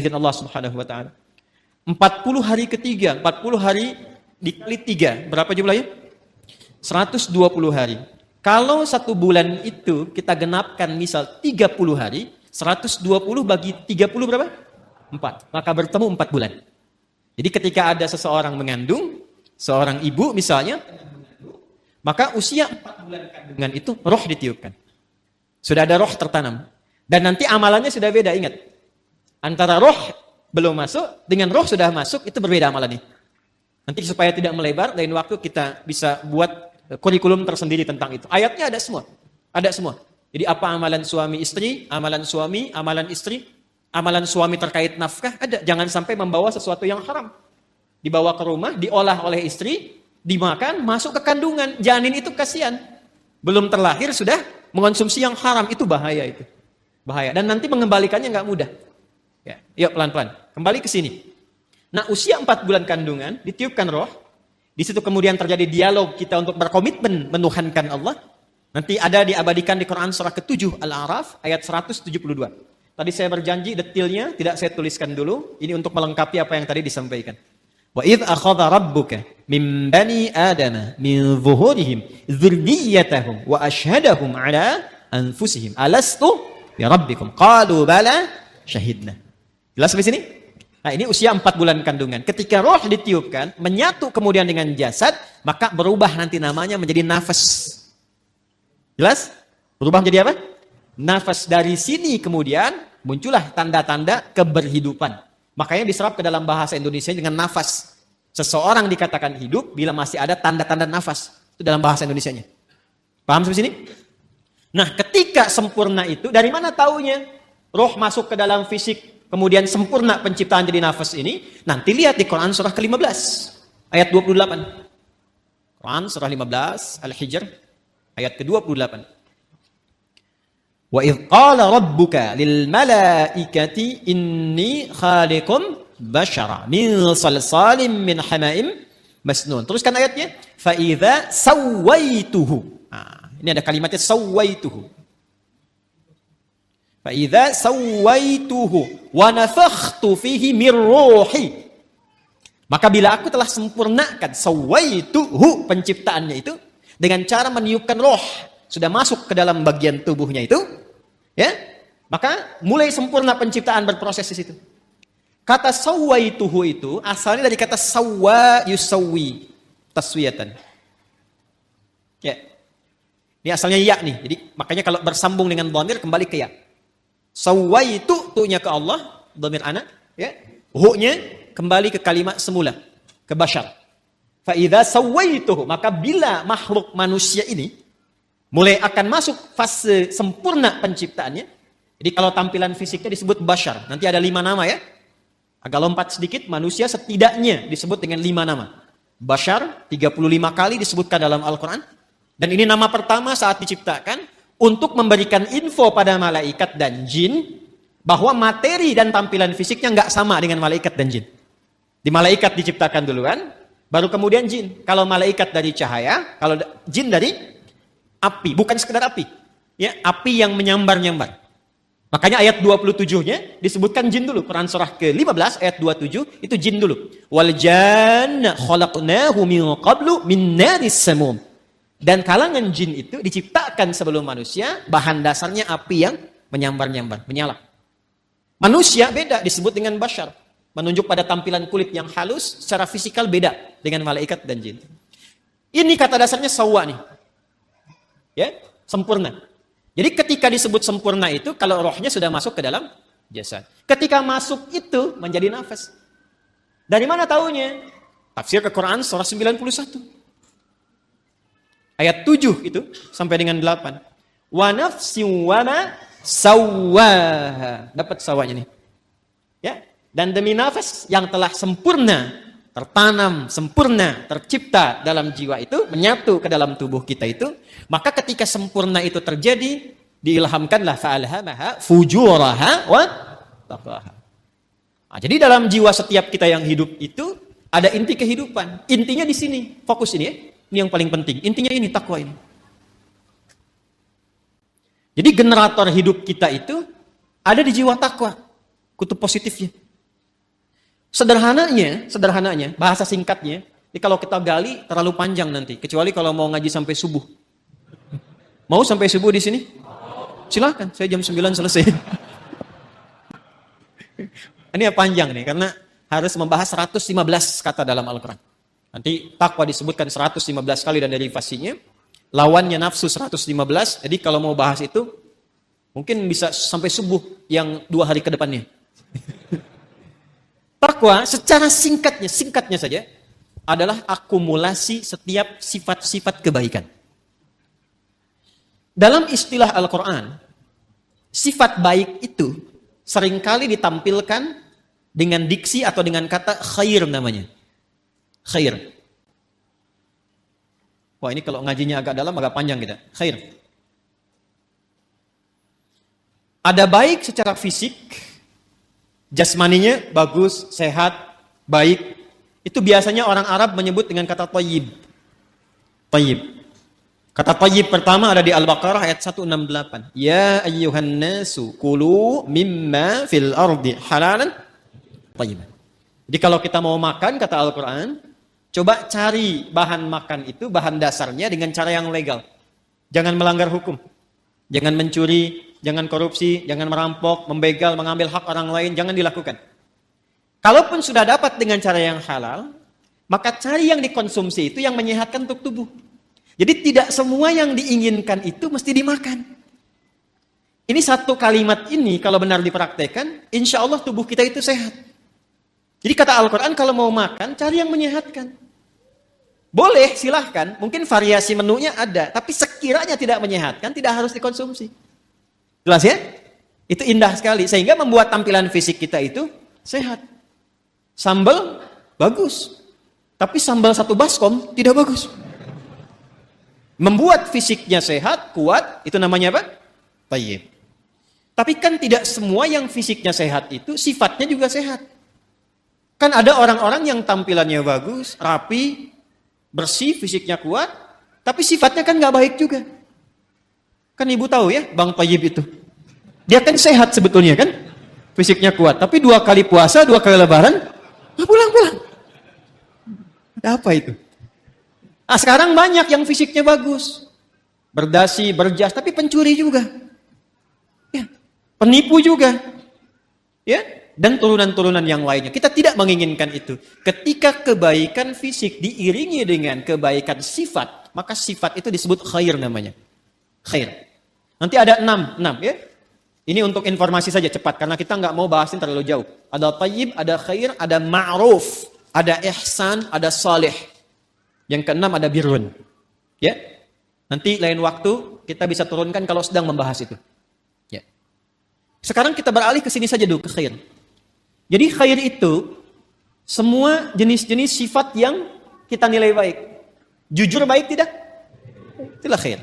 izin Allah Subhanahu wa taala. 40 hari ketiga, 40 hari dikali 3, berapa jumlahnya? 120 hari. Kalau 1 bulan itu kita genapkan misal 30 hari, 120 bagi 30 berapa? 4. Maka bertemu 4 bulan. Jadi ketika ada seseorang mengandung, seorang ibu misalnya, maka usia 4 bulan kandungan itu roh ditiupkan. Sudah ada roh tertanam. Dan nanti amalannya sudah beda, ingat. Antara roh belum masuk, dengan roh sudah masuk, itu berbeda amalannya. Nanti supaya tidak melebar, lain waktu kita bisa buat kurikulum tersendiri tentang itu. Ayatnya ada semua. Ada semua. Jadi apa amalan suami istri, amalan suami, amalan istri, amalan suami terkait nafkah, ada. Jangan sampai membawa sesuatu yang haram. Dibawa ke rumah, diolah oleh istri, dimakan, masuk ke kandungan. Janin itu kasihan. Belum terlahir sudah mengonsumsi yang haram, itu bahaya itu. Bahaya. Dan nanti mengembalikannya nggak mudah. Ya, yuk pelan-pelan. Kembali ke sini. Nah, usia 4 bulan kandungan, ditiupkan roh. Di situ kemudian terjadi dialog kita untuk berkomitmen menuhankan Allah. Nanti ada diabadikan di Quran surah ke-7 Al-A'raf ayat 172. Tadi saya berjanji detailnya tidak saya tuliskan dulu. Ini untuk melengkapi apa yang tadi disampaikan. Wa idh akhadha rabbuka min bani adama min zuhurihim dzurriyyatahum wa ashhadahum ala anfusihim alastu bi rabbikum qalu bala syahidna. Jelas sampai sini? Nah, ini usia 4 bulan kandungan. Ketika roh ditiupkan, menyatu kemudian dengan jasad, maka berubah nanti namanya menjadi nafas. Jelas? Berubah menjadi apa? Nafas. Dari sini kemudian muncullah tanda-tanda keberhidupan. Makanya diserap ke dalam bahasa Indonesia dengan nafas. Seseorang dikatakan hidup bila masih ada tanda-tanda nafas. Itu dalam bahasa Indonesianya. Paham sampai sini? Nah, ketika sempurna itu, dari mana taunya? Roh masuk ke dalam fisik, kemudian sempurna penciptaan jadi nafas ini. Nanti lihat di Quran surah ke-15. Ayat 28. Quran surah 15, Al-Hijr. Ayat ke-28. Wa idh qala rabbuka lil malaikati inni khaliqum bashara min salsalim min hama'im masnun. Teruskan ayatnya. Fa idza sawaituhu. Nah, ini ada kalimatnya sawaituhu. Fa idza sawaituhu wa nafakhtu fihi min ruhi. Maka bila aku telah sempurnakan sawaituhu penciptaannya itu dengan cara meniupkan roh, sudah masuk ke dalam bagian tubuhnya itu, ya, maka mulai sempurna penciptaan berproses di situ. Kata sawaituhu itu asalnya dari kata sawwa yusawwi, taswiyatan. Ya. Ini asalnya ya nih. Jadi makanya kalau bersambung dengan dhamir kembali ke ya. Sawaitu tu'nya ke Allah, dhamir ana, ya. Hu-nya kembali ke kalimat semula, ke bashar. Fa idza sawaituhu, maka bila makhluk manusia ini mulai akan masuk fase sempurna penciptaannya. Jadi kalau tampilan fisiknya disebut bashar. Nanti ada 5 nama ya. Agak lompat sedikit, manusia setidaknya disebut dengan 5 nama. Bashar 35 kali disebutkan dalam Al-Quran. Dan ini nama pertama saat diciptakan untuk memberikan info pada malaikat dan jin bahwa materi dan tampilan fisiknya nggak sama dengan malaikat dan jin. Di malaikat diciptakan duluan, baru kemudian jin. Kalau malaikat dari cahaya, kalau jin dari api, bukan sekedar api. Ya, api yang menyambar-nyambar. Makanya ayat 27-nya disebutkan jin dulu. Quran surah ke-15 ayat 27 itu jin dulu. Wal janna khalaqnahu min qablu min naris samum. Dan kalangan jin itu diciptakan sebelum manusia, bahan dasarnya api yang menyambar-nyambar, menyala. Manusia beda, disebut dengan bashar. Menunjuk pada tampilan kulit yang halus, secara fisikal beda dengan malaikat dan jin. Ini kata dasarnya sawa nih. Ya, sempurna. Jadi ketika disebut sempurna itu, kalau rohnya sudah masuk ke dalam jasad. Ketika masuk itu menjadi nafas. Dari mana taunya? Tafsir ke Quran surah 91. Ayat 7 itu sampai dengan 8. Wa nafsin wa ma sawwaha. Dapat sawanya nih. Ya, dan demi nafas yang telah sempurna, tertanam, sempurna, tercipta dalam jiwa itu, menyatu ke dalam tubuh kita itu, maka ketika sempurna itu terjadi, diilhamkanlah fa'alhamaha fujuraha wa taqwaha. Nah, jadi dalam jiwa setiap kita yang hidup itu ada inti kehidupan. Intinya di sini. Fokus ini ya. Ini yang paling penting. Intinya ini, takwa ini. Jadi generator hidup kita itu ada di jiwa takwa. Kutub positifnya. Sederhananya, bahasa singkatnya, jadi kalau kita gali terlalu panjang nanti, kecuali kalau mau ngaji sampai subuh. Mau sampai subuh di sini? Silakan, saya jam 9 selesai. Ini ya panjang nih, karena harus membahas 115 kata dalam Al-Quran. Nanti takwa disebutkan 115 kali dan derivasinya. Lawannya nafsu 115, jadi kalau mau bahas itu, mungkin bisa sampai subuh yang 2 hari ke depannya. Takwa secara singkatnya saja, adalah akumulasi setiap sifat-sifat kebaikan. Dalam istilah Al-Quran, sifat baik itu seringkali ditampilkan dengan diksi atau dengan kata khair namanya. Khair. Wah, ini kalau ngajinya agak dalam, agak panjang kita. Khair. Ada baik secara fisik, jasmaninya bagus, sehat, baik. Itu biasanya orang Arab menyebut dengan kata thayyib. Thayyib. Kata thayyib pertama ada di Al-Baqarah ayat 168. Ya ayyuhan nasu kulu mimma fil ardi halalan thayyiban. Jadi kalau kita mau makan, kata Al-Quran, coba cari bahan makan itu, bahan dasarnya dengan cara yang legal. Jangan melanggar hukum. Jangan mencuri, jangan korupsi, jangan merampok, membegal, mengambil hak orang lain, jangan dilakukan. Kalaupun sudah dapat dengan cara yang halal, maka cari yang dikonsumsi itu yang menyehatkan untuk tubuh. Jadi tidak semua yang diinginkan itu mesti dimakan. Ini satu kalimat ini kalau benar dipraktekkan, insya Allah tubuh kita itu sehat. Jadi kata Al-Quran kalau mau makan, cari yang menyehatkan. Boleh, silahkan. Mungkin variasi menunya ada. Tapi sekiranya tidak menyehatkan, tidak harus dikonsumsi. Jelas ya? Itu indah sekali. Sehingga membuat tampilan fisik kita itu sehat. Sambal, bagus. Tapi sambal satu baskom, tidak bagus. Membuat fisiknya sehat, kuat, itu namanya apa? Thayyib. Tapi kan tidak semua yang fisiknya sehat itu sifatnya juga sehat. Kan ada orang-orang yang tampilannya bagus, rapi, bersih, fisiknya kuat, tapi sifatnya kan nggak baik juga. Kan ibu tahu ya, Bang Thayyib itu. Dia kan sehat sebetulnya kan, fisiknya kuat. Tapi 2 kali puasa, 2 kali lebaran, pulang-pulang. Ada apa itu? Nah, sekarang banyak yang fisiknya bagus. Berdasi, berjas, tapi pencuri juga. Ya, penipu juga. Ya, dan turunan-turunan yang lainnya. Kita tidak menginginkan itu. Ketika kebaikan fisik diiringi dengan kebaikan sifat, maka sifat itu disebut khair namanya. Khair. Nanti ada 6 ya. Ini untuk informasi saja cepat, karena kita nggak mau bahasin terlalu jauh. Ada thayyib, ada khair, ada ma'ruf, ada ihsan, ada salih. Yang ke-6 ada birrun. Ya. Nanti lain waktu kita bisa turunkan kalau sedang membahas itu. Ya. Sekarang kita beralih ke sini saja dulu, ke khair. Jadi khair itu semua jenis-jenis sifat yang kita nilai baik. Jujur baik tidak? Itulah khair.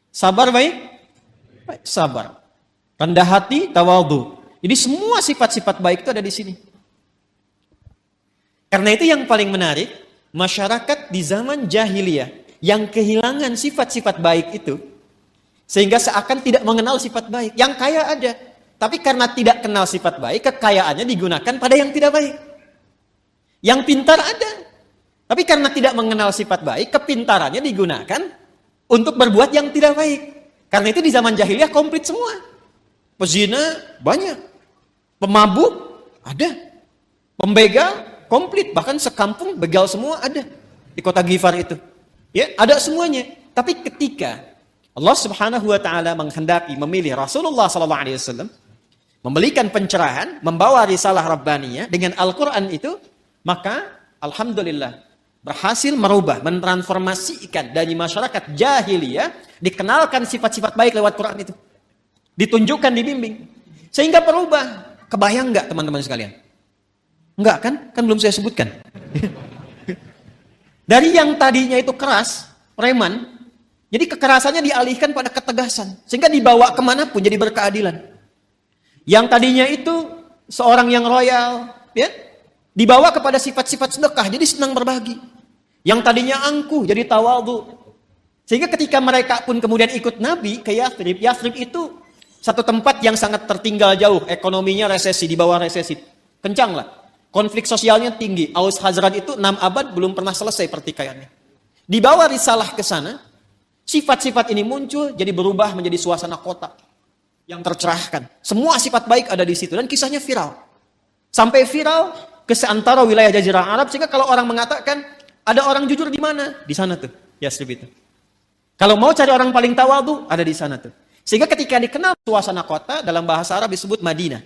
Sabar baik? Baik, sabar. Rendah hati, tawadhu. Jadi semua sifat-sifat baik itu ada di sini. Karena itu yang paling menarik, masyarakat di zaman jahiliyah yang kehilangan sifat-sifat baik itu, sehingga seakan tidak mengenal sifat baik. Yang kaya ada, tapi karena tidak kenal sifat baik, kekayaannya digunakan pada yang tidak baik. Yang pintar ada, tapi karena tidak mengenal sifat baik, kepintarannya digunakan untuk berbuat yang tidak baik. Karena itu di zaman jahiliyah komplit semua. Pezina banyak, pemabuk ada, pembegal komplit, bahkan sekampung begal semua ada di kota Ghifar itu. Ya, ada semuanya. Tapi ketika Allah Subhanahu wa taala menghendaki memilih Rasulullah sallallahu alaihi wasallam, memberikan pencerahan, membawa risalah rabbaniyah dengan Al-Qur'an itu, maka alhamdulillah berhasil merubah, mentransformasikan dari masyarakat jahiliyah, dikenalkan sifat-sifat baik lewat Quran itu. Ditunjukkan, dibimbing. Sehingga berubah. Kebayang enggak teman-teman sekalian? Enggak kan? Kan belum saya sebutkan. Dari yang tadinya itu keras, preman, jadi kekerasannya dialihkan pada ketegasan. Sehingga dibawa kemanapun jadi berkeadilan. Yang tadinya itu seorang yang royal, ya, dibawa kepada sifat-sifat sedekah, jadi senang berbagi. Yang tadinya angkuh, jadi tawadhu. Sehingga ketika mereka pun kemudian ikut Nabi ke Yathrib, Yathrib itu satu tempat yang sangat tertinggal jauh, ekonominya resesi, di bawah resesi. Kencang lah. Konflik sosialnya tinggi. Aus Khazraj itu 6 abad belum pernah selesai pertikaiannya. Dibawa risalah ke sana, sifat-sifat ini muncul, jadi berubah menjadi suasana kota yang tercerahkan. Semua sifat baik ada di situ, dan kisahnya viral. Sampai viral ke seantara wilayah Jazirah Arab, sehingga kalau orang mengatakan, ada orang jujur di mana? Di sana tuh, Yasrib itu. Kalau mau cari orang paling tawadhu, ada di sana tuh. Sehingga ketika dikenal suasana kota, dalam bahasa Arab disebut Madinah.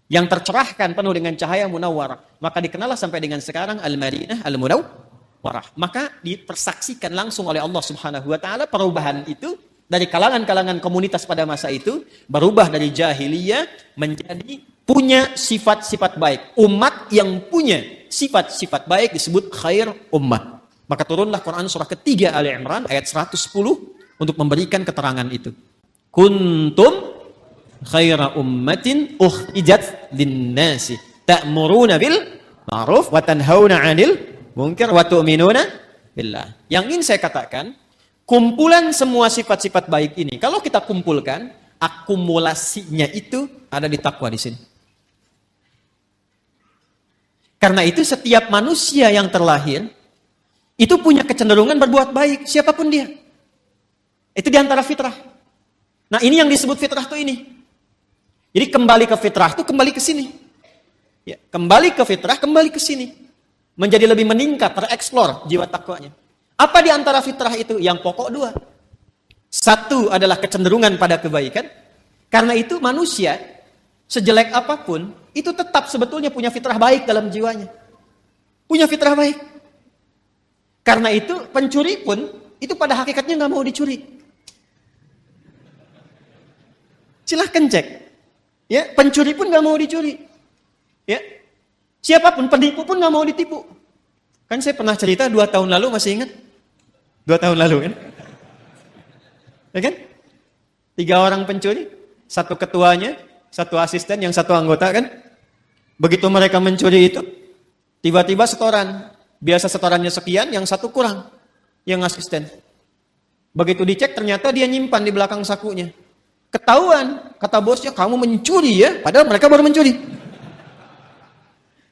Yang tercerahkan penuh dengan cahaya munawwarah. Maka dikenallah sampai dengan sekarang Al-Madinah Al-Munawwarah. Maka dipersaksikan langsung oleh Allah Subhanahu wa taala perubahan itu dari kalangan-kalangan komunitas pada masa itu berubah dari jahiliyah menjadi punya sifat-sifat baik. Umat yang punya sifat-sifat baik disebut khair ummah. Maka turunlah Quran surah ketiga Ali Imran ayat 110 untuk memberikan keterangan itu. Kuntum khaira ummatin ukhrijat linnasi ta'muruna bil ma'ruf wa tanhauna 'anil munkar wa tu'minuna billah. Yang ingin saya katakan, kumpulan semua sifat-sifat baik ini kalau kita kumpulkan, akumulasinya itu ada di takwa di sini. Karena itu setiap manusia yang terlahir itu punya kecenderungan berbuat baik, siapapun dia. Itu di antara fitrah. Nah, ini yang disebut fitrah tuh ini. Jadi kembali ke fitrah itu kembali ke sini. Ya, kembali ke fitrah, kembali ke sini. Menjadi lebih meningkat, tereksplor jiwa takwanya. Apa di antara fitrah itu? Yang pokok 2. Satu adalah kecenderungan pada kebaikan. Karena itu manusia, sejelek apapun, itu tetap sebetulnya punya fitrah baik dalam jiwanya. Punya fitrah baik. Karena itu pencuri pun, itu pada hakikatnya nggak mau dicuri. Silahkan cek. Ya, pencuri pun nggak mau dicuri. Ya, siapapun penipu pun nggak mau ditipu. Kan saya pernah cerita 2 tahun lalu, masih ingat? 2 tahun lalu kan? Ya kan? 3 orang pencuri, 1 ketuanya, 1 asisten, yang 1 anggota kan? Begitu mereka mencuri itu, tiba-tiba setoran. Biasa setorannya sekian, yang 1 kurang, yang asisten. Begitu dicek ternyata dia nyimpan di belakang sakunya. Ketahuan, kata bosnya, kamu mencuri ya, padahal mereka baru mencuri.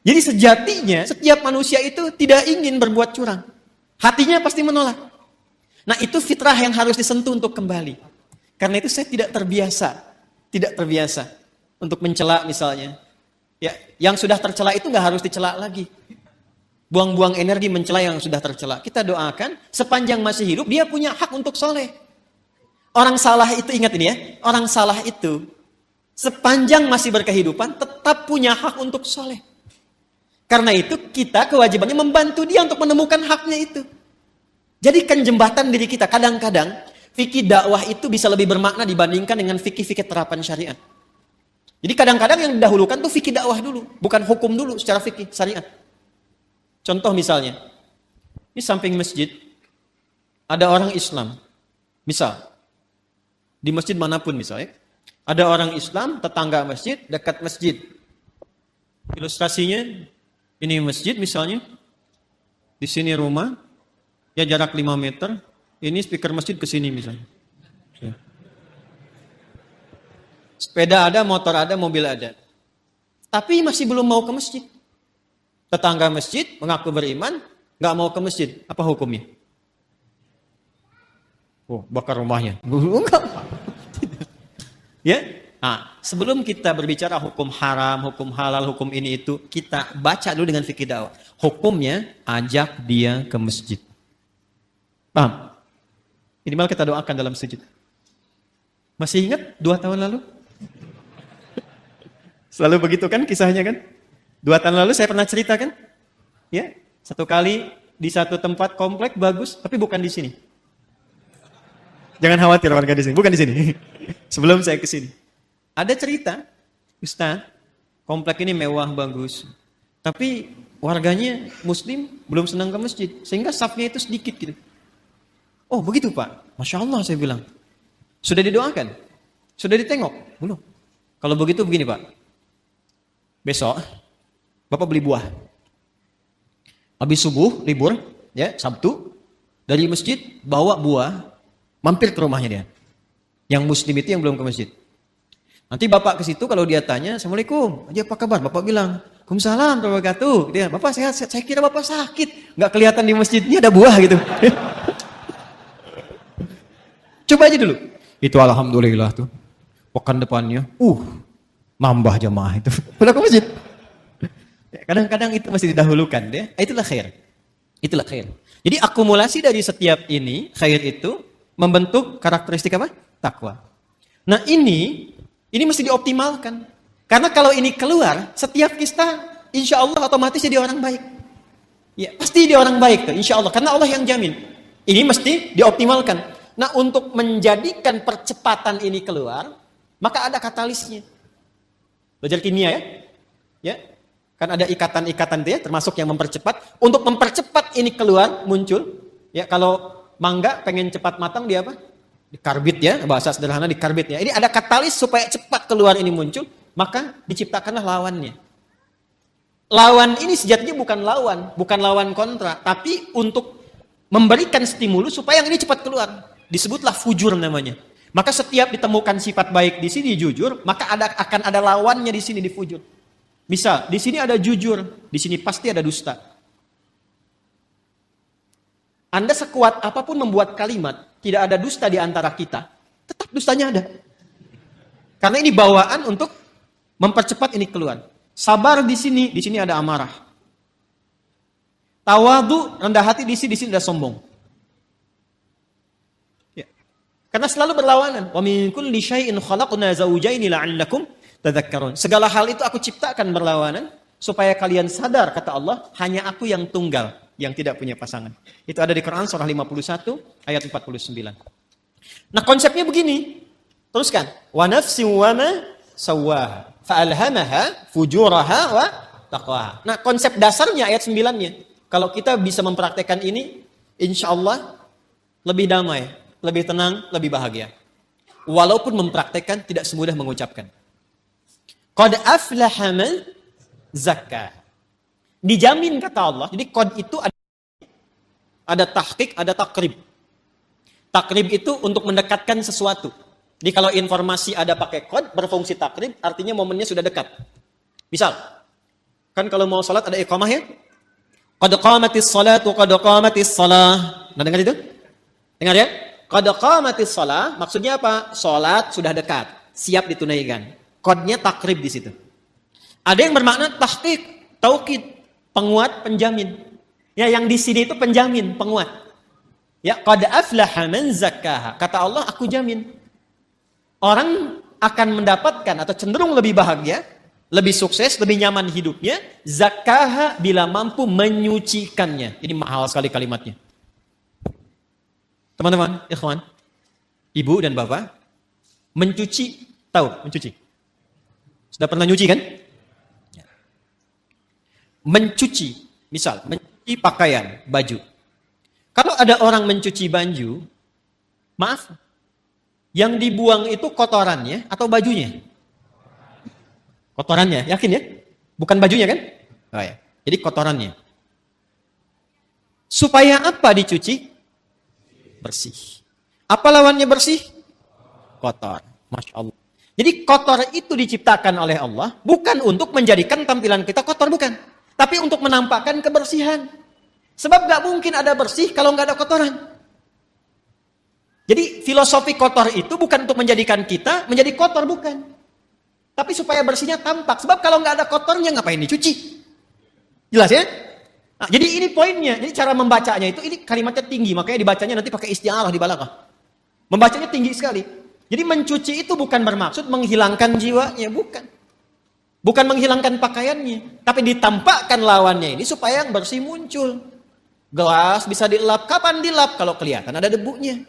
Jadi sejatinya setiap manusia itu tidak ingin berbuat curang. Hatinya pasti menolak. Nah, itu fitrah yang harus disentuh untuk kembali. Karena itu saya tidak terbiasa untuk mencela misalnya. Ya, yang sudah tercela itu nggak harus dicela lagi. Buang-buang energi mencela yang sudah tercela. Kita doakan sepanjang masih hidup dia punya hak untuk soleh. Orang salah itu, ingat ini ya, orang salah itu sepanjang masih berkehidupan tetap punya hak untuk soleh. Karena itu kita kewajibannya membantu dia untuk menemukan haknya itu. Jadikan jembatan diri kita. Kadang-kadang fikih dakwah itu bisa lebih bermakna dibandingkan dengan fikih-fikih terapan syariat. Jadi kadang-kadang yang didahulukan tuh fikih dakwah dulu, bukan hukum dulu secara fikih syariat. Contoh misalnya, di samping masjid ada orang Islam. Misal di masjid manapun misalnya, ada orang Islam, tetangga masjid, dekat masjid. Ilustrasinya, ini masjid misalnya, di sini rumah, ya jarak 5 meter, ini speaker masjid ke sini misalnya. Sepeda ada, motor ada, mobil ada. Tapi masih belum mau ke masjid. Tetangga masjid mengaku beriman, nggak mau ke masjid. Apa hukumnya? Oh, bakar rumahnya. Enggak. Ya. Nah, sebelum kita berbicara hukum haram, hukum halal, hukum ini itu, kita baca dulu dengan fikih dakwah. Hukumnya ajak dia ke masjid. Paham? Minimal kita doakan dalam sujud. Masih ingat 2 tahun lalu? Selalu begitu kan kisahnya kan? 2 tahun lalu saya pernah cerita kan? Ya, 1 kali di satu tempat komplek bagus, tapi bukan di sini. Jangan khawatir warga di sini, bukan di sini. Sebelum saya ke sini. Ada cerita, Ustaz, komplek ini mewah, bagus. Tapi warganya muslim, belum senang ke masjid. Sehingga safnya itu sedikit gitu. Oh begitu Pak, Masya Allah saya bilang. Sudah didoakan? Sudah ditengok? Belum. Kalau begitu begini Pak. Besok, Bapak beli buah. Habis subuh, libur, ya Sabtu, dari masjid, bawa buah, mampir ke rumahnya dia. Yang muslim itu yang belum ke masjid. Nanti Bapak ke situ kalau dia tanya, Assalamualaikum, aja apa kabar? Bapak bilang, Waalaikumsalam warahmatullahi wabarakatuh. Dia, Bapak sehat? Saya kira Bapak sakit. Nggak kelihatan di masjidnya ada buah gitu. Coba aja dulu. Itu alhamdulillah tuh. Pekan depannya, nambah jamaah itu. Pulang ke masjid. Kadang-kadang itu masih didahulukan deh. Itulah khair. Itulah khair. Jadi akumulasi dari setiap ini, khair itu membentuk karakteristik apa? Takwa. Nah ini mesti dioptimalkan. Karena kalau ini keluar, setiap kita insya Allah otomatis jadi orang baik. Ya, pasti dia orang baik tuh, insya Allah. Karena Allah yang jamin. Ini mesti dioptimalkan. Nah untuk menjadikan percepatan ini keluar, maka ada katalisnya. Belajar kimia ya. Ya. Kan ada ikatan-ikatan itu ya, termasuk yang mempercepat. Untuk mempercepat ini keluar, muncul. Ya, kalau mangga pengen cepat matang, dia apa? Dikarbit ya, bahasa sederhana dikarbit ya. Ini ada katalis supaya cepat keluar ini muncul, maka diciptakanlah lawannya. Lawan ini sejatinya bukan lawan kontra, tapi untuk memberikan stimulus supaya yang ini cepat keluar. Disebutlah fujur namanya. Maka setiap ditemukan sifat baik di sini jujur, maka akan ada lawannya di sini di fujur. Misal, di sini ada jujur, di sini pasti ada dusta. Anda sekuat apapun membuat kalimat, tidak ada dusta di antara kita, tetap dustanya ada. Karena ini bawaan untuk mempercepat ini keluar. Sabar di sini ada amarah. Tawadu, rendah hati di sini ada sombong. Ya. Karena selalu berlawanan. Wa min kulli syai'in khalaqna zawjaini la'allakum tadzakkarun. Segala hal itu aku ciptakan berlawanan supaya kalian sadar, kata Allah, hanya aku yang tunggal, yang tidak punya pasangan. Itu ada di Quran surah 51 ayat 49. Nah, konsepnya begini. Teruskan. Wa nafsin wa ma sawwaha fa'alhamaha fujuraha wa taqwaha. Nah, konsep dasarnya ayat 9-nya. Kalau kita bisa mempraktekkan ini, insya Allah lebih damai, lebih tenang, lebih bahagia. Walaupun mempraktekkan tidak semudah mengucapkan. Qad aflaha man zakka. Dijamin kata Allah. Jadi qad itu ada tahqiq, ada takrib. Takrib itu untuk mendekatkan sesuatu. Jadi kalau informasi ada pakai qad berfungsi takrib, artinya momennya sudah dekat. Misal, kan kalau mau salat ada iqamah ya? Qad qamatis salatu qad qamatis salah. Nah, dengar itu? Dengar ya? Qad qamatis salah maksudnya apa? Salat sudah dekat, siap ditunaikan. Kodnya takrib di situ. Ada yang bermakna tahqiq, taukid, penguat, penjamin. Ya, yang di sini itu penjamin, penguat. Ya, qad aflaha man zakkaha. Kata Allah, aku jamin. Orang akan mendapatkan atau cenderung lebih bahagia, lebih sukses, lebih nyaman hidupnya, zakkaha bila mampu menyucikannya. Ini mahal sekali kalimatnya. Teman-teman, ikhwan, ibu dan bapak, mencuci, tahu mencuci? Sudah pernah nyuci kan? Mencuci, misal, mencuci pakaian, baju. Kalau ada orang mencuci baju, maaf, yang dibuang itu kotorannya atau bajunya? Kotorannya, yakin ya? Bukan bajunya kan? Oh ya. Jadi kotorannya. Supaya apa dicuci? Bersih. Apa lawannya bersih? Kotor. Masya Allah. Jadi kotor itu diciptakan oleh Allah bukan untuk menjadikan tampilan kita kotor, bukan. Tapi untuk menampakkan kebersihan. Sebab gak mungkin ada bersih kalau gak ada kotoran. Jadi filosofi kotor itu bukan untuk menjadikan kita menjadi kotor, bukan. Tapi supaya bersihnya tampak. Sebab kalau gak ada kotornya ngapain dicuci? Jelas ya? Nah, jadi ini poinnya. Jadi cara membacanya itu, ini kalimatnya tinggi. Makanya dibacanya nanti pakai isti'arah di balaghah. Membacanya tinggi sekali. Jadi mencuci itu bukan bermaksud menghilangkan jiwanya, bukan. Bukan menghilangkan pakaiannya, tapi ditampakkan lawannya ini supaya yang bersih muncul. Gelas bisa dilap, kapan dilap? Kalau kelihatan ada debunya.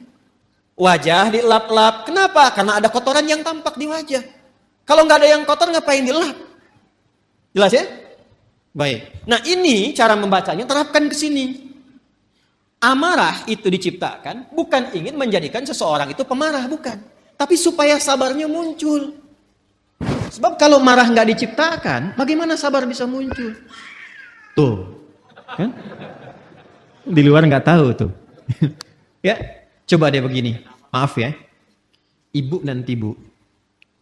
Wajah dilap-lap, kenapa? Karena ada kotoran yang tampak di wajah. Kalau nggak ada yang kotor ngapain dilap? Jelas ya? Baik. Nah ini cara membacanya, terapkan ke sini. Amarah itu diciptakan bukan ingin menjadikan seseorang itu pemarah, bukan. Tapi supaya sabarnya muncul. Sebab kalau marah nggak diciptakan, bagaimana sabar bisa muncul? Tuh, kan? Di luar nggak tahu tuh. Ya, coba deh begini. Maaf ya, ibu,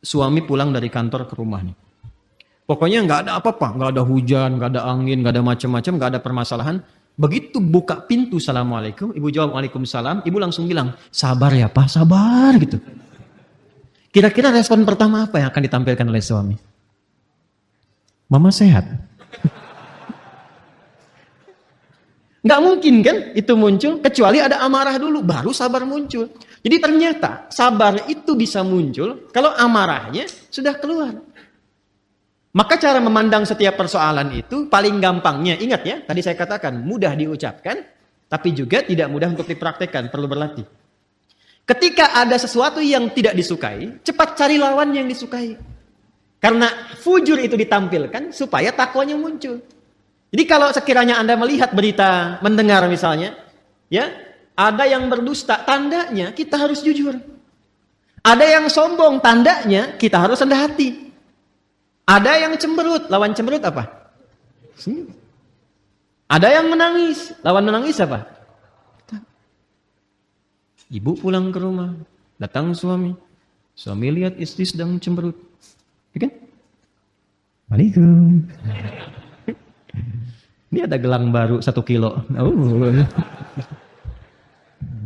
suami pulang dari kantor ke rumah nih. Pokoknya nggak ada apa-apa, nggak ada hujan, nggak ada angin, nggak ada macam-macam, nggak ada permasalahan. Begitu buka pintu, Assalamualaikum, ibu jawab Waalaikumsalam, ibu langsung bilang, sabar ya Pak, sabar gitu. Kira-kira respon pertama apa yang akan ditampilkan oleh suami? Mama sehat. Nggak mungkin kan itu muncul, kecuali ada amarah dulu, baru sabar muncul. Jadi ternyata sabar itu bisa muncul kalau amarahnya sudah keluar. Maka cara memandang setiap persoalan itu paling gampangnya, ingat ya, tadi saya katakan mudah diucapkan, tapi juga tidak mudah untuk dipraktekkan, perlu berlatih. Ketika ada sesuatu yang tidak disukai, cepat cari lawan yang disukai. Karena fujur itu ditampilkan supaya takwanya muncul. Jadi kalau sekiranya Anda melihat berita, mendengar misalnya, ya, ada yang berdusta, tandanya kita harus jujur. Ada yang sombong, tandanya kita harus rendah hati. Ada yang cemberut, lawan cemberut apa? Ada yang menangis, lawan menangis apa? Ibu pulang ke rumah, datang suami. Suami lihat istri sedang cemberut. Ya kan? Waalaikumsalam. Ini ada gelang baru 1 kilo.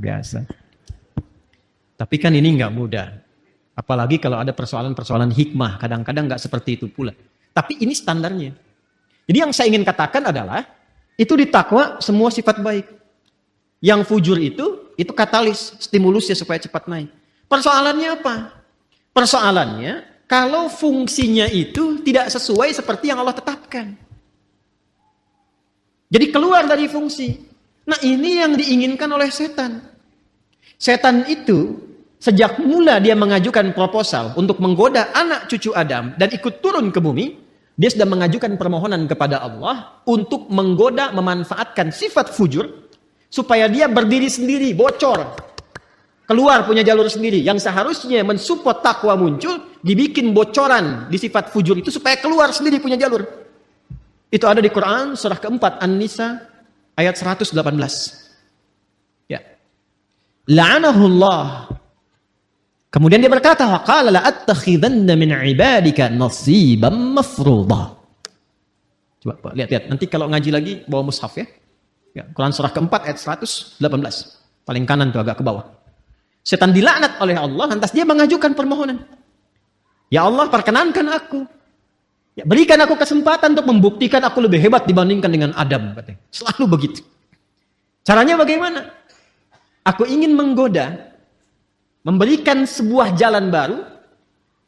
Biasa. Tapi kan ini nggak mudah. Apalagi kalau ada persoalan-persoalan hikmah, kadang-kadang nggak seperti itu pula. Tapi ini standarnya. Jadi yang saya ingin katakan adalah, itu di takwa semua sifat baik. Yang fujur itu katalis, stimulusnya supaya cepat naik. Persoalannya apa? Persoalannya, kalau fungsinya itu tidak sesuai seperti yang Allah tetapkan. Jadi keluar dari fungsi. Nah ini yang diinginkan oleh setan. Setan itu, sejak mula dia mengajukan proposal untuk menggoda anak cucu Adam dan ikut turun ke bumi, dia sudah mengajukan permohonan kepada Allah untuk menggoda, memanfaatkan sifat fujur supaya dia berdiri sendiri, bocor, keluar punya jalur sendiri. Yang seharusnya mensupport takwa muncul, dibikin bocoran di sifat fujur itu supaya keluar sendiri punya jalur. Itu ada di Quran surah keempat An-Nisa ayat 118. Ya. La'anahullah. Kemudian dia berkata, "Qala la'attakhidanna min 'ibadika nasiban mafruḍa." Coba Pak, lihat. Nanti kalau ngaji lagi bawa mushaf ya. Ya, Quran surah keempat ayat 118. Paling kanan tuh agak ke bawah. Setan dilaknat oleh Allah, lantas dia mengajukan permohonan. Ya Allah, perkenankan aku. Ya, berikan aku kesempatan untuk membuktikan aku lebih hebat dibandingkan dengan Adam, katanya. Selalu begitu. Caranya bagaimana? Aku ingin menggoda, memberikan sebuah jalan baru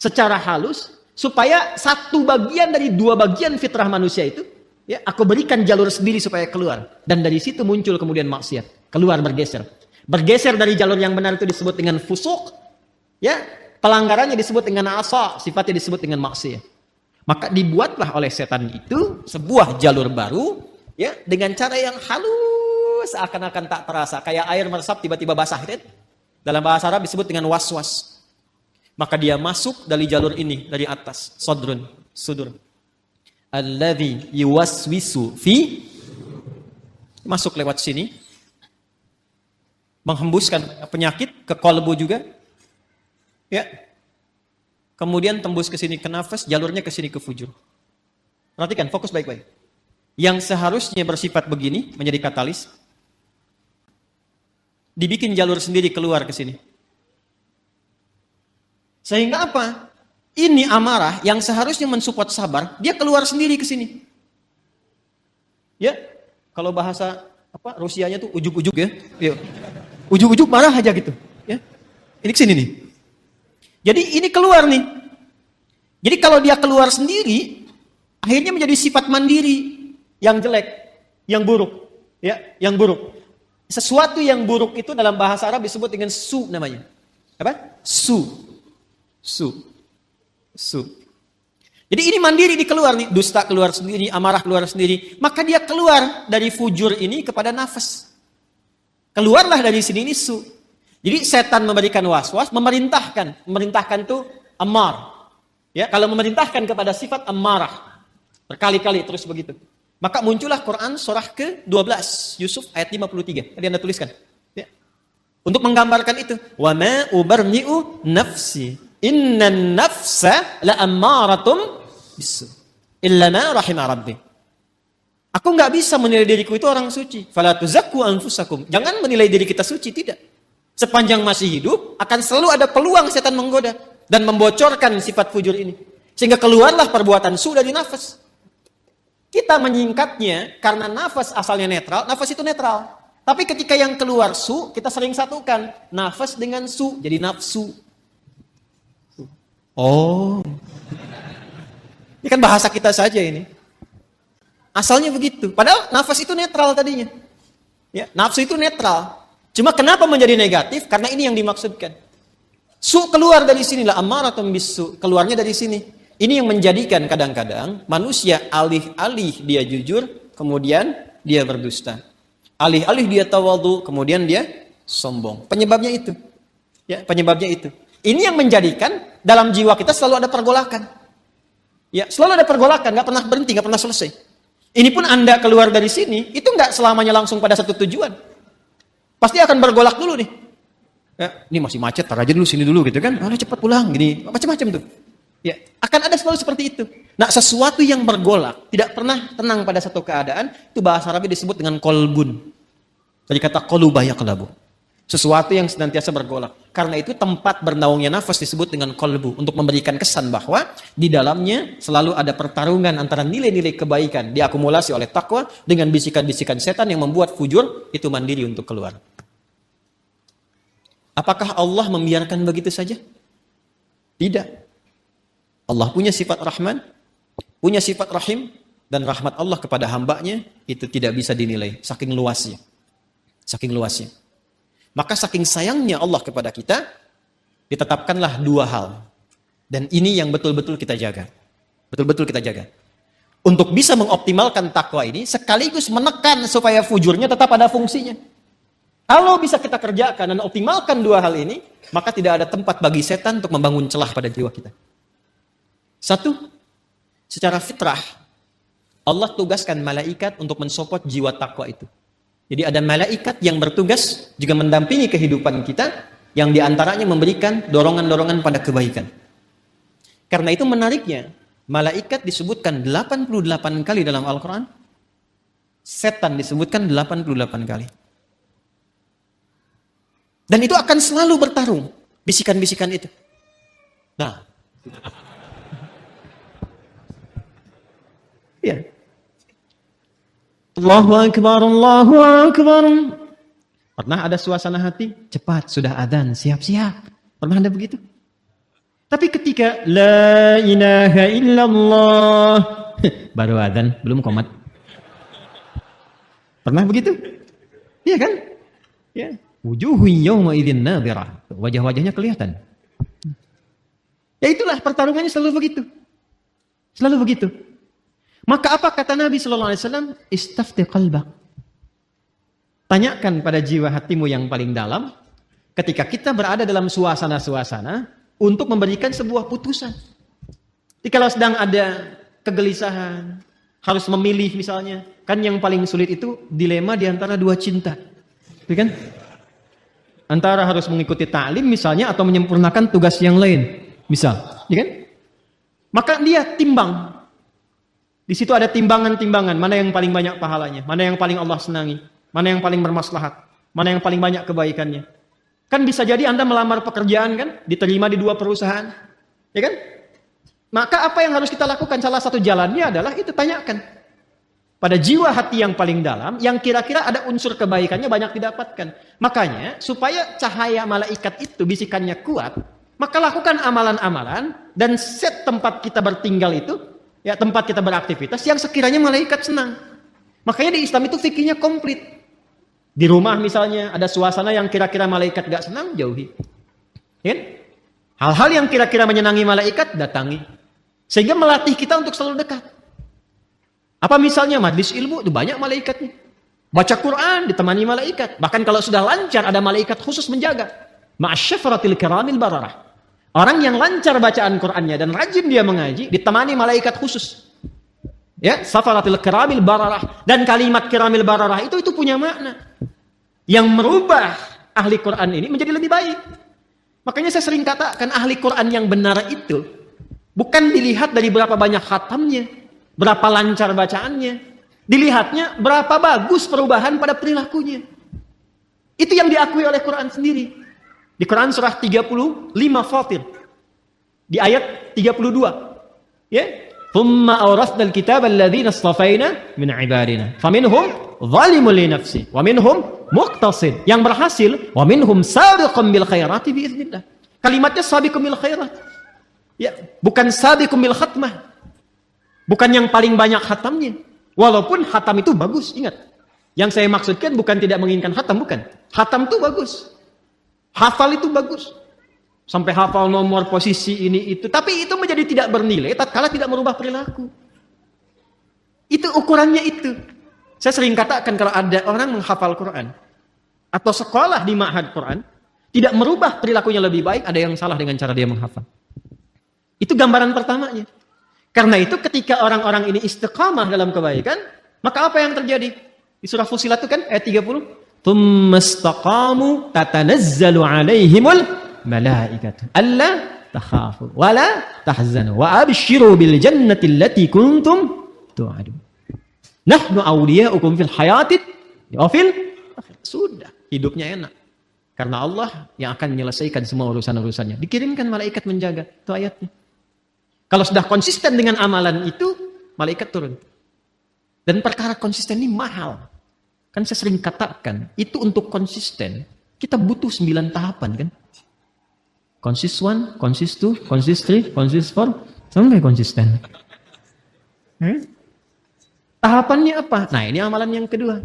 secara halus supaya satu bagian dari 2 bagian fitrah manusia itu, ya, aku berikan jalur sendiri supaya keluar. Dan dari situ muncul kemudian maksiat, keluar bergeser. Bergeser dari jalur yang benar itu disebut dengan fusuk, ya, pelanggarannya disebut dengan asa, sifatnya disebut dengan maksiat. Maka dibuatlah oleh setan itu sebuah jalur baru, ya, dengan cara yang halus, seakan-akan tak terasa, kayak air meresap tiba-tiba basah, kan? Dalam bahasa Arab disebut dengan was-was. Maka dia masuk dari jalur ini, dari atas, sudur. Alladzi yuwaswisu fi, masuk lewat sini, menghembuskan penyakit ke kolbu juga, ya. Kemudian tembus ke sini ke nafas, jalurnya ke sini ke fujur. Perhatikan, fokus baik-baik. Yang seharusnya bersifat begini, menjadi katalis, dibikin jalur sendiri keluar ke sini. Sehingga apa? Ini amarah yang seharusnya mensupport sabar, dia keluar sendiri ke sini. Ya, kalau bahasa apa Rusianya tuh ujuk-ujuk ya. Yuk. Ujuk-ujuk marah aja gitu, ya. Ini ke sini nih. Jadi ini keluar nih. Jadi kalau dia keluar sendiri, akhirnya menjadi sifat mandiri yang jelek, yang buruk, ya, yang buruk. Sesuatu yang buruk itu dalam bahasa Arab disebut dengan su namanya. Apa? Su. Jadi ini mandiri dikeluar nih, dusta keluar sendiri, amarah keluar sendiri. Maka dia keluar dari fujur ini kepada nafas. Keluarlah dari sini ini su. Jadi setan memberikan was-was, memerintahkan tuh ammar. Ya, kalau memerintahkan kepada sifat ammarah berkali-kali terus begitu. Maka muncullah Quran surah ke-12 Yusuf ayat 53. Tadi Anda tuliskan. Ya. Untuk menggambarkan itu, wa ma ubarni'u nafsi innan nafsa la ammaratum bisu. illa ma rahima rabbi. Aku nggak bisa menilai diriku itu orang suci. Fala tuzakku anfusakum. Jangan menilai diri kita suci, tidak. Sepanjang masih hidup, akan selalu ada peluang setan menggoda dan membocorkan sifat fujur ini. Sehingga keluarlah perbuatan su dari nafas. Kita menyingkatnya karena nafas asalnya netral, nafas itu netral. Tapi ketika yang keluar su, kita sering satukan nafas dengan su, jadi nafsu. Oh, ini kan bahasa kita saja ini. Asalnya begitu. Padahal nafas itu netral tadinya. Ya, nafsu itu netral. Cuma kenapa menjadi negatif? Karena ini yang dimaksudkan. Su keluar dari sinilah, ammaratun bisu, keluarnya dari sini. Ini yang menjadikan kadang-kadang manusia alih-alih dia jujur, kemudian dia berdusta. Alih-alih dia tawadhu, kemudian dia sombong. Penyebabnya itu. Ya, penyebabnya itu. Ini yang menjadikan dalam jiwa kita selalu ada pergolakan. Ya, selalu ada pergolakan, nggak pernah berhenti, nggak pernah selesai. Ini pun Anda keluar dari sini, itu nggak selamanya langsung pada satu tujuan. Pasti akan bergolak dulu nih. Ya, ini masih macet, tar aja dulu sini dulu gitu kan. Cepat pulang, gini, macam-macam tuh. Ya, akan ada selalu seperti itu. Nah, sesuatu yang bergolak, tidak pernah tenang pada satu keadaan, itu bahasa Arabnya disebut dengan kolbun. Dari kata qoluba yaqlabu. Sesuatu yang senantiasa bergolak. Karena itu tempat bernaungnya nafas disebut dengan kolbu. Untuk memberikan kesan bahwa di dalamnya selalu ada pertarungan antara nilai-nilai kebaikan diakumulasi oleh takwa dengan bisikan-bisikan setan yang membuat fujur itu mandiri untuk keluar. Apakah Allah membiarkan begitu saja? Tidak. Allah punya sifat Rahman, punya sifat Rahim, dan rahmat Allah kepada hambanya itu tidak bisa dinilai. Saking luasnya. Saking luasnya. Maka saking sayangnya Allah kepada kita, ditetapkanlah dua hal. Dan ini yang betul-betul kita jaga. Betul-betul kita jaga. Untuk bisa mengoptimalkan takwa ini, sekaligus menekan supaya fujurnya tetap ada fungsinya. Kalau bisa kita kerjakan dan optimalkan dua hal ini, maka tidak ada tempat bagi setan untuk membangun celah pada jiwa kita. Satu, secara fitrah, Allah tugaskan malaikat untuk mensupport jiwa takwa itu. Jadi ada malaikat yang bertugas juga mendampingi kehidupan kita, yang diantaranya memberikan dorongan-dorongan pada kebaikan. Karena itu menariknya, malaikat disebutkan 88 kali dalam Al-Quran, setan disebutkan 88 kali. Dan itu akan selalu bertarung, bisikan-bisikan itu. Nah, ya. Allahu Akbar, Allahu Akbar. Pernah ada suasana hati? Cepat, sudah adzan, siap-siap. Pernah ada begitu? Tapi ketika La ilaha illallah baru adzan, belum qomat. Pernah begitu? Iya kan? Ya. Wujuhu yawma idzin nadhirah. Wajah-wajahnya kelihatan. Ya itulah pertarungannya selalu begitu. Selalu begitu. Maka apa kata Nabi sallallahu alaihi wasallam? Istafti qalbak. Tanyakan pada jiwa hatimu yang paling dalam ketika kita berada dalam suasana-suasana untuk memberikan sebuah putusan. Jadi kalau sedang ada kegelisahan, harus memilih misalnya, kan yang paling sulit itu dilema di antara dua cinta. Gitu kan? Antara harus mengikuti ta'lim misalnya atau menyempurnakan tugas yang lain. Misal, ya kan? Maka dia timbang. Di situ ada timbangan-timbangan, mana yang paling banyak pahalanya, mana yang paling Allah senangi, mana yang paling bermaslahat, mana yang paling banyak kebaikannya. Kan bisa jadi Anda melamar pekerjaan kan, diterima di dua perusahaan, ya kan? Maka apa yang harus kita lakukan? Salah satu jalannya adalah itu tanyakan pada jiwa hati yang paling dalam, yang kira-kira ada unsur kebaikannya banyak didapatkan. Makanya supaya cahaya malaikat itu bisikannya kuat, maka lakukan amalan-amalan dan set tempat kita bertinggal itu. Ya, tempat kita beraktivitas yang sekiranya malaikat senang. Makanya di Islam itu fikihnya komplit. Di rumah misalnya ada suasana yang kira-kira malaikat gak senang, jauhi. Ya? Hal-hal yang kira-kira menyenangi malaikat, datangi. Sehingga melatih kita untuk selalu dekat. Apa misalnya majlis ilmu itu banyak malaikatnya. Baca Quran ditemani malaikat. Bahkan kalau sudah lancar ada malaikat khusus menjaga. Ma'asyafratil kiramil bararah. Orang yang lancar bacaan Qur'annya dan rajin dia mengaji, ditemani malaikat khusus. Ya, safaratil kiramil bararah. Dan kalimat kiramil bararah itu punya makna. Yang merubah ahli Qur'an ini menjadi lebih baik. Makanya saya sering katakan ahli Qur'an yang benar itu bukan dilihat dari berapa banyak khatamnya. berapa lancar bacaannya. Dilihatnya berapa bagus perubahan pada perilakunya. Itu yang diakui oleh Quran sendiri. Di Quran surah 35 Fatir. Di ayat 32. Ya. ثُمَّ أَوْرَثْنَا الْكِتَابَ الَّذِينَ اصْطَفَيْنَا مِنْ عِبَادِنَا فَمِنْهُمْ ظَالِمٌ لِنَفْسِهِ وَمِنْهُمْ مُقْتَصِدٌ. Yang berhasil, وَمِنْهُمْ سَابِقٌ بِالْخَيْرَاتِ بِإِذْنِ اللَّهِ. Kalimatnya sabiqum bil khairat. Ya, bukan sabiqum bil khatmah. Bukan yang paling banyak khatamnya. Walaupun khatam itu bagus, ingat. Yang saya maksudkan bukan tidak menginginkan khatam, bukan. Khatam itu bagus. Hafal itu bagus. Sampai hafal nomor posisi ini itu. Tapi itu menjadi tidak bernilai tatkala tidak merubah perilaku. Itu ukurannya itu. Saya sering katakan kalau ada orang menghafal Quran atau sekolah di ma'had Quran tidak merubah perilakunya lebih baik, ada yang salah dengan cara dia menghafal. Itu gambaran pertamanya. Karena itu ketika orang-orang ini istiqamah dalam kebaikan, maka apa yang terjadi? Di surah Fussilat itu kan ayat 30. ثُمَّ اسْتَقَامُوا تَتَنَزَّلُ عَلَيْهِمُ الْمَلَائِكَةُ أَلَّا تَخَافُوا وَلَا تَحْزَنُوا وَأَبْشِرُوا بِالْجَنَّةِ الَّتِي كُنْتُمْ تُوعَدُونَ نَحْنُ أَوْلِيَاؤُكُمْ فِي الْحَيَاةِ Sudah, hidupnya enak. Karena Allah yang akan menyelesaikan semua urusan-urusannya. Dikirimkan malaikat menjaga. Itu ayatnya. Kalau sudah konsisten dengan amalan itu, malaikat turun. Dan perkara konsisten ini mahal. Kan saya sering katakan, itu untuk konsisten, kita butuh 9 tahapan kan. Consist 1, consist 2, consist 3, consist 4, sampai konsisten. Tahapannya apa? Nah ini amalan yang kedua.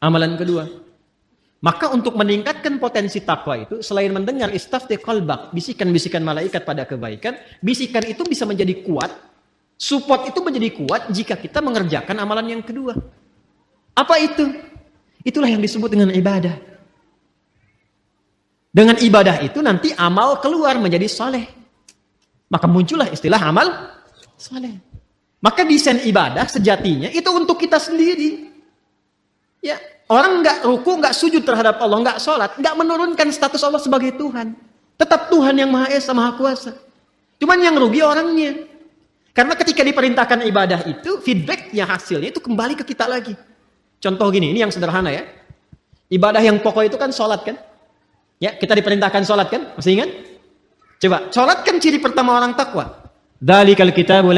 Amalan kedua. Maka untuk meningkatkan potensi takwa itu, selain mendengar istafti qalbak, bisikan-bisikan malaikat pada kebaikan, bisikan itu bisa menjadi kuat, support itu menjadi kuat jika kita mengerjakan amalan yang kedua. Apa itu? Itulah yang disebut dengan ibadah. Dengan ibadah itu nanti amal keluar menjadi saleh. Maka muncullah istilah amal saleh. Maka desain ibadah sejatinya itu untuk kita sendiri. Ya, orang nggak ruku, nggak sujud terhadap Allah, nggak sholat, nggak menurunkan status Allah sebagai Tuhan. Tetap Tuhan yang Maha Esa, Maha Kuasa. Cuman yang rugi orangnya. Karena ketika diperintahkan ibadah itu, feedbacknya, hasilnya itu kembali ke kita lagi. Contoh gini, ini yang sederhana ya. Ibadah yang pokok itu kan sholat kan? Ya, kita diperintahkan sholat kan? Masih ingat? Coba, sholat kan ciri pertama orang takwa. Dzalikal kitabul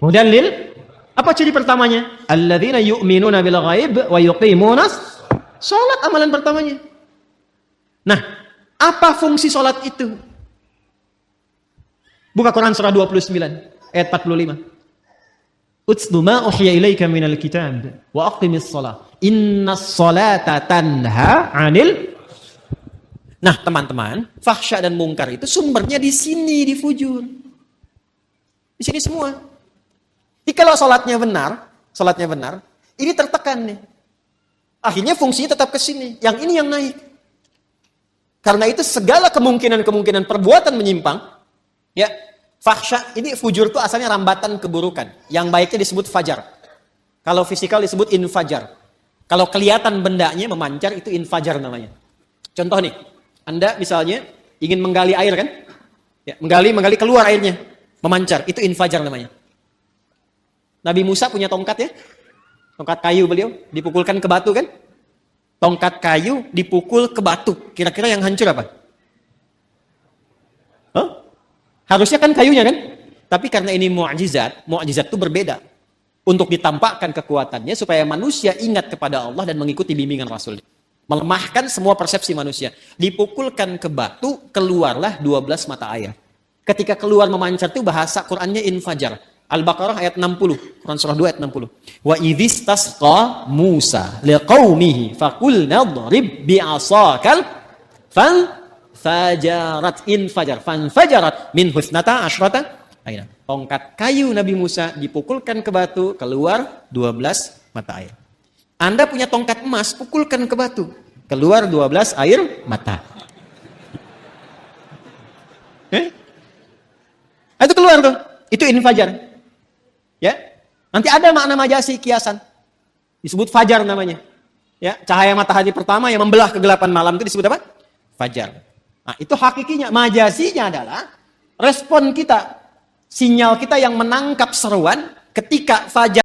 hudan lil. Apa ciri pertamanya? Alladzina yu'minuna bil ghaib wa yuqimunas. Sholat amalan pertamanya. Nah, apa fungsi sholat itu? Buka Quran surah 29 ayat 45. Utslu ma uhiya ilaika minal kitab wa aqimis shalah. Innas salata tanha 'anil. Nah, teman-teman, fahsya dan mungkar itu sumbernya di sini, di fujur. Di sini semua. Jadi kalau salatnya benar, ini tertekan nih. Akhirnya fungsinya tetap ke sini. Yang ini yang naik. Karena itu segala kemungkinan perbuatan menyimpang, ya, fahsya, ini fujur itu asalnya rambatan keburukan. Yang baiknya disebut fajar. Kalau fisikal disebut infajar. Kalau kelihatan bendanya memancar, itu infajar namanya. Contoh nih, Anda misalnya ingin menggali air kan? Ya, menggali keluar airnya. Memancar, itu infajar namanya. Nabi Musa punya tongkat ya. Tongkat kayu beliau, dipukulkan ke batu kan? Tongkat kayu dipukul ke batu. Kira-kira yang hancur apa? Harusnya kan kayunya kan? Tapi karena ini mu'jizat itu berbeda. Untuk ditampakkan kekuatannya supaya manusia ingat kepada Allah dan mengikuti bimbingan Rasul. Melemahkan semua persepsi manusia. Dipukulkan ke batu, keluarlah 12 mata air. Ketika keluar memancar itu bahasa Qur'annya infajar. Al-Baqarah ayat 60. Quran surah 2 ayat 60. Wa idhistasqa Musa liqaumihi faqulna dhrib bi'asakal fajarat infajar fanfajarat min husnata asyrata aina. Tongkat kayu Nabi Musa dipukulkan ke batu, keluar 12 mata air. Anda punya tongkat emas, pukulkan ke batu, keluar 12 air mata. Itu keluar tuh. Itu infajar. Ya. Nanti ada makna majasi kiasan. Disebut fajar namanya. Ya, cahaya matahari pertama yang membelah kegelapan malam itu disebut apa? Fajar. Nah, itu hakikinya. Majasinya adalah respon kita, sinyal kita yang menangkap seruan ketika fajar